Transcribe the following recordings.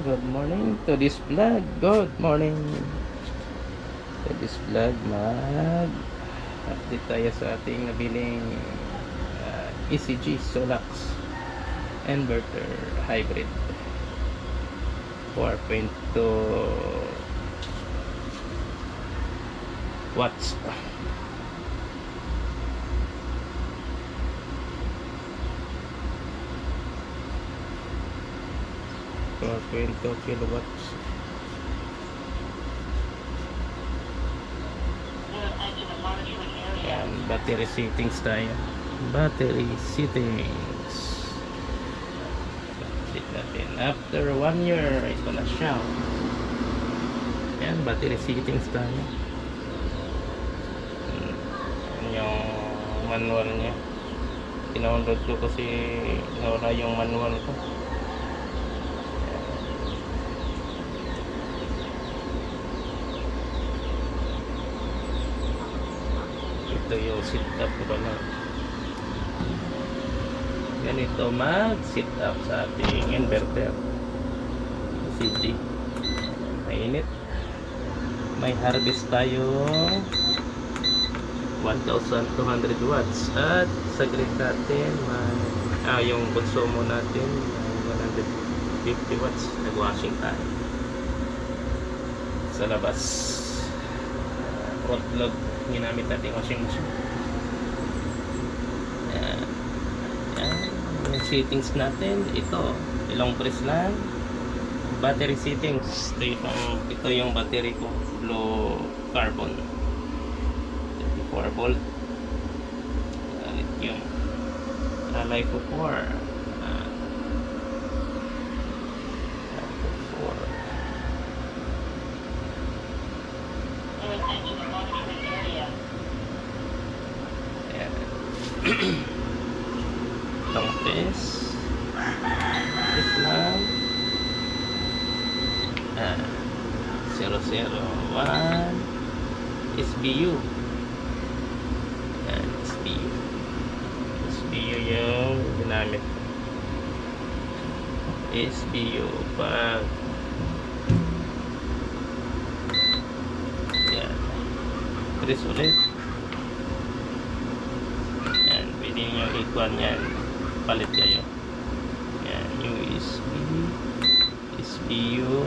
Good morning to this vlog. Good morning to this vlog. Update tayo sa ating nabiling ECG Solax Inverter Hybrid 4.2 watts. 4.2 kilowatts. Yan, battery settings tayo. Battery settings. Update natin. After 1 year, ito na siya. Yan, battery settings tayo. Yan yung manual niya. Kinounload ko kasi nawala yung manual ko. Ito yung sit up ko ba na ganito mag sit up sa ating inverter ECG. Mainit, may harvest tayo 1,200 watts at sa grid natin may, yung konsumo natin 150 watts. Nag-washing tayo sa labas. Front load ginamit natin washing machine. Yan. Yung settings natin, ito ilang press lang. Battery settings, ito yung battery ko, low carbon 34 volt. Lithium LiFePO 4 long test lang 001 SBU. Yan, SBU yung ginamit. SBU pag yan, press ulit. Yan, pwede nyo ikuan yan, palit kayo. Yan, USB SBU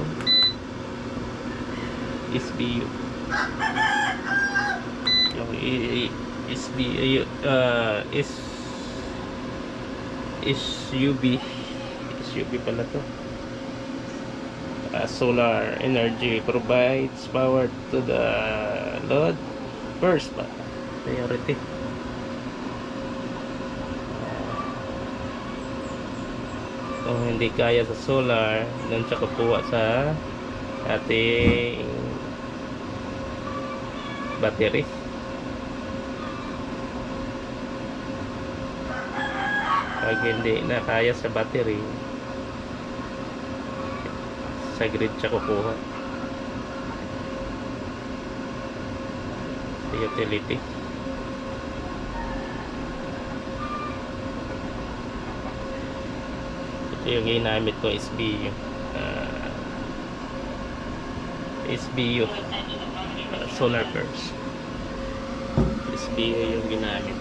yung SBU SUB pala to. Solar energy provides power to the load first pa priority. Kung hindi kaya sa solar, doon siya kukuha sa ating battery. Pag hindi na kaya sa battery, sa grid siya kukuha sa utility. Ito yung ginamit ko, SBU solar burst. SBU yung ginamit.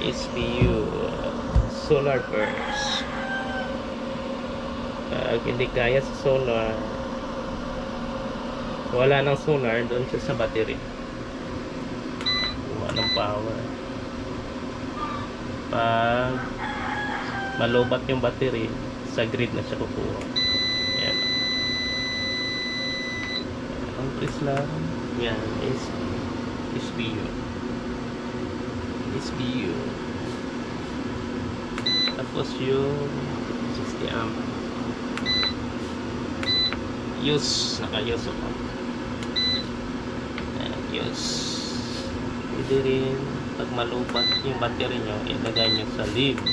SBU solar burst. Pag hindi kaya sa solar, wala ng solar, doon siya sa battery kuha ng power. Pag malubat yung battery, sa grid na siya kukuha. Yan, ang press lang yan is SBU tapos yung 60 amp naka-use ako. Use pwede rin pag malubat yung battery nyo, ilagay nyo sa lithium.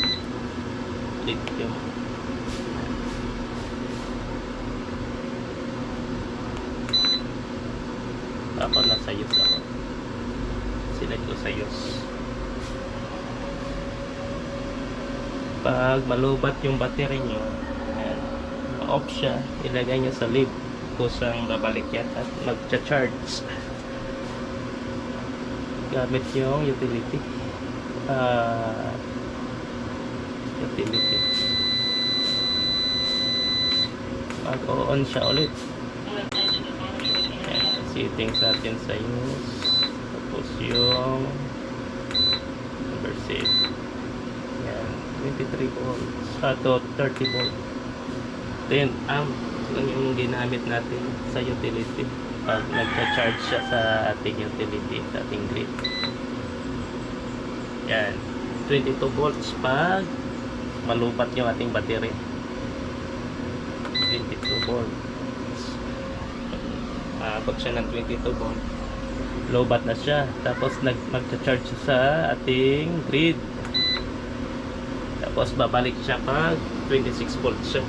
Ako nasa use ako, select ko sa use. Pag malubat yung battery nyo, ayan, off siya, ilagay nyo sa lid. Kusang babalik yan at magcha-charge gamit yung utility. Utility. Mag-on siya ulit. Ayan, settings natin sa use. Tapos yung number save. Ayan, 23 volts. To 30 volts. Then, lang yung ginamit natin sa utility pag nagcha-charge siya sa ating utility, sa ating grid. Yan, 22 volts pag malubat yung ating battery. 22 volts. Pag siya ng 22 volts, low-bat na siya. Tapos magcha-charge siya sa ating grid. Tapos babalik siya pag 26 volts siya.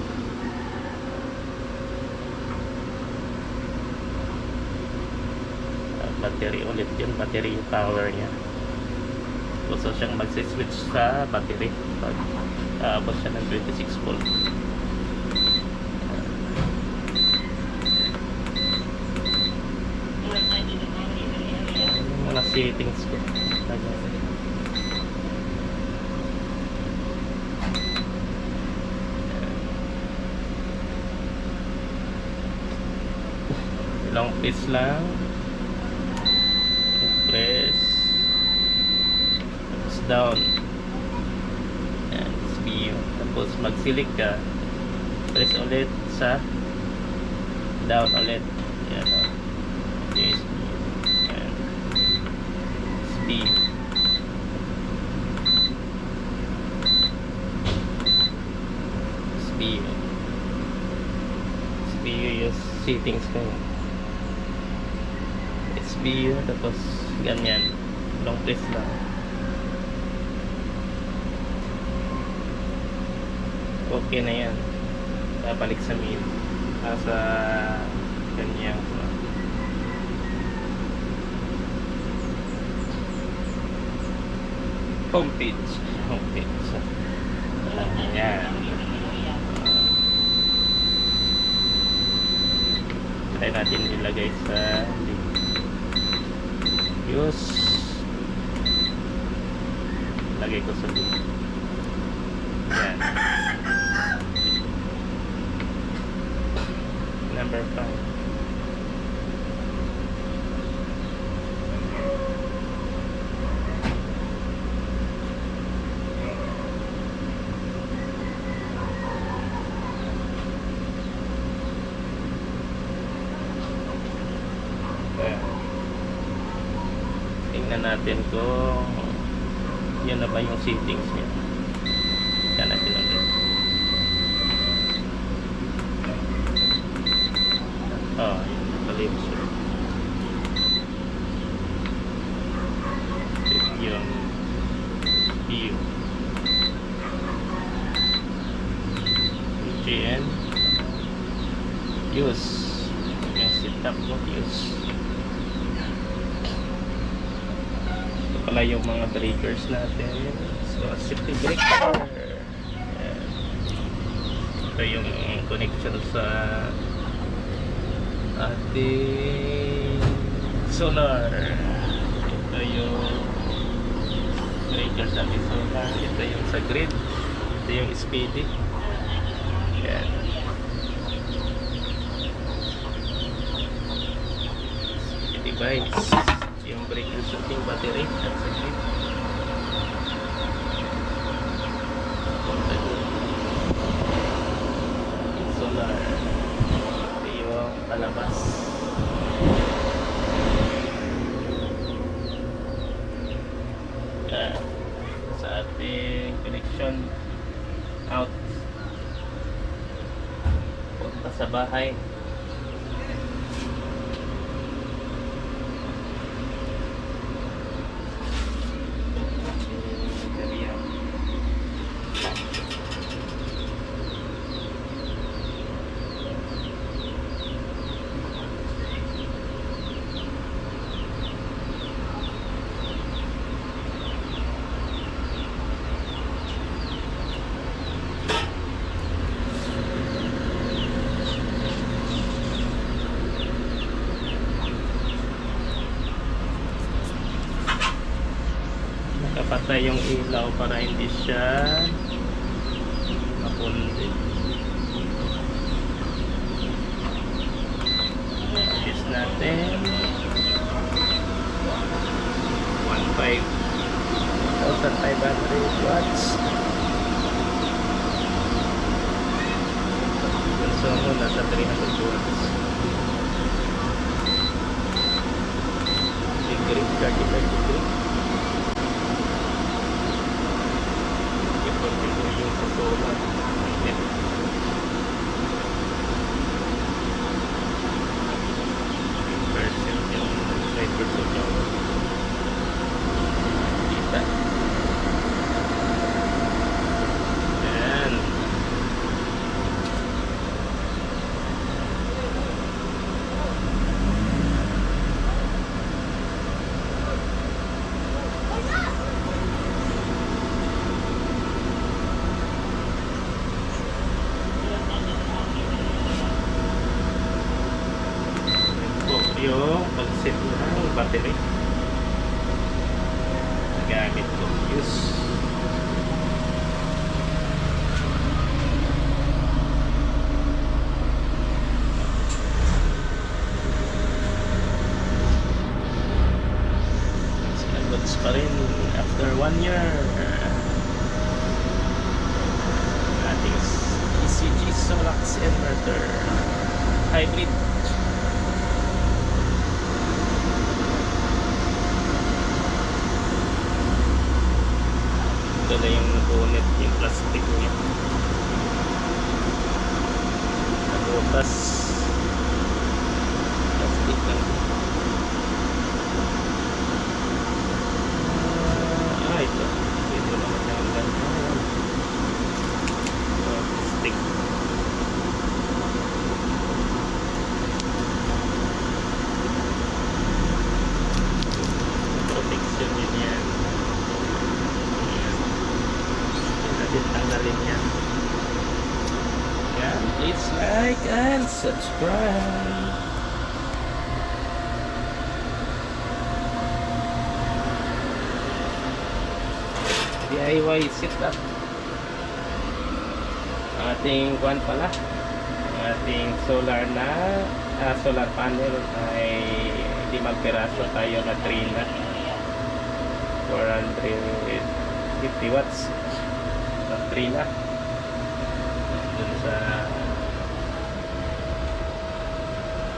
Battery ulit yun, battery yung power niya. Gusto siyang mag-switch sa battery pag abot siya ng 26 volt. Yung mga settings ko long piece lang, press, tapos down, yan, SPU, tapos mag-select ka, press ulit sa down ulit, yan o, yung SPU, yan, SPU, SPU, SPU yung settings ko yan. SPU, tapos ganyan, long press lang. Okay na yan. Babalik sa main. Sa ganyan. Homepage. Homepage. Ayan. Try natin ilagay sa link. Use, lagay ko sa link. Yan, number 5. Tingnan natin kung yun na ba yung settings niya. Yan natin ulit. Believe sir. Yung view. GN. Use. Yung setup mo, use. Pala yung mga breakers natin. So, safety breaker. Ayan. Ito yung connection sa ating solar. Ito yung breaker sa ating solar. Ito yung sa grid. Ito yung speedy. Ayan. Speedy device. Yung breaker sa ating battery at sa grid. Solar. Ito yung palabas. Sa ating connection out punta sa bahay. ilaw para hindi siya mapundi. Adjust natin 1,500 watts. Consumo nasa 300 watts. Degree 35 degree. Ipon yung sa solar. Ayan. Percent yung 5% yung kita. Ayan. Yung pag-set ng battery gamit ko use sinagots pa rin after 1 year ating ECG Solax inverter hybrid. Ito na yung bonnet, yung plastic niya nabutas, plastic lang. Ito ito naman yung ganda plastic. Protection yun yan. Tanggalin yan. Yan, please like and subscribe. DIY setup. Ating kuwan pala. Ating solar na solar panel ay 5 piraso tayo na Trina. 450 watts. Trina dun sa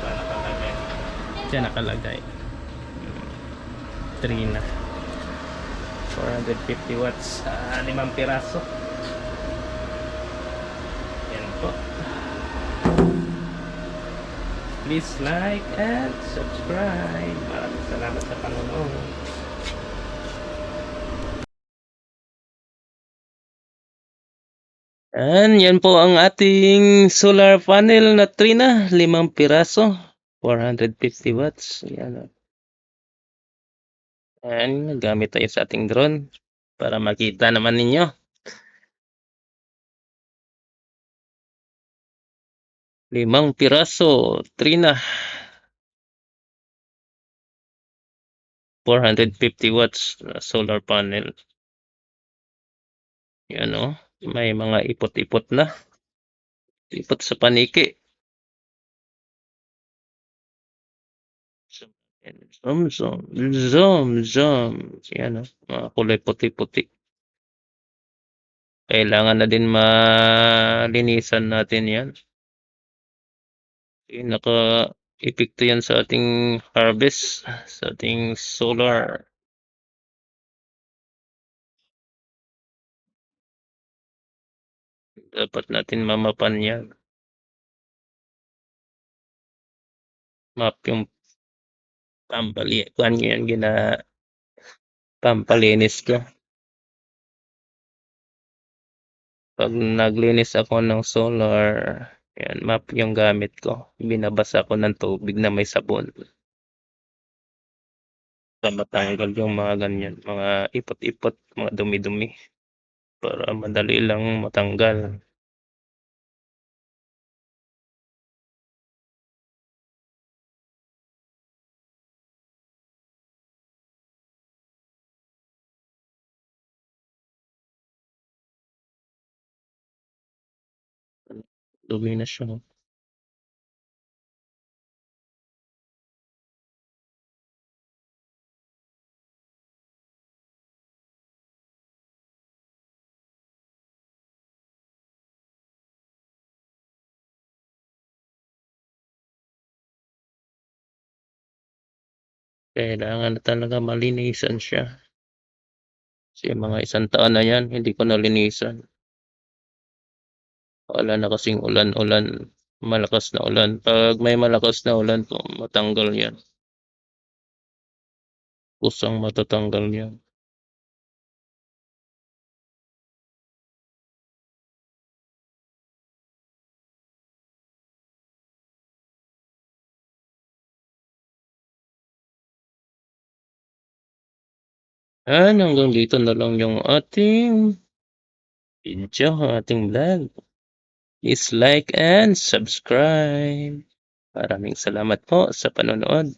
nakalagay dyan nakalagay Trina 450 watts 5 piraso. Yan po, please like and subscribe. Maraming salamat sa panonood. Yan po ang ating solar panel na Trina, 5 piraso, 450 watts. Yan. Ayan, gamit tayo sa ating drone para makita naman ninyo. Limang piraso, Trina. 450 watts solar panel. Yan o, may mga ipot-ipot na. Ipot sa paniki. Zoom. Yan o, mga kulay puti-puti. Kailangan na din malinisan natin yan. Naka-epekto yan sa ating harvest, sa ating solar. Dapat natin mamapan yan. Map yung pampalinis ko. Pag naglinis ako ng solar, yan, map yung gamit ko. Binabasa ko ng tubig na may sabon. Para matanggal yung mga ganyan, mga ipot-ipot, mga dumi-dumi. Para madali lang matanggal. Dumi na siya. Kailangan na talaga malinisan siya. Kasi mga isang taon na yan, hindi ko nalinisan. Wala na kasing ulan-ulan, malakas na ulan. Pag may malakas na ulan, matanggal yan. Kusang matatanggal yan. Hanggang dito na lang yung ating video, ating vlog. Please like and subscribe. Maraming salamat po sa panonood.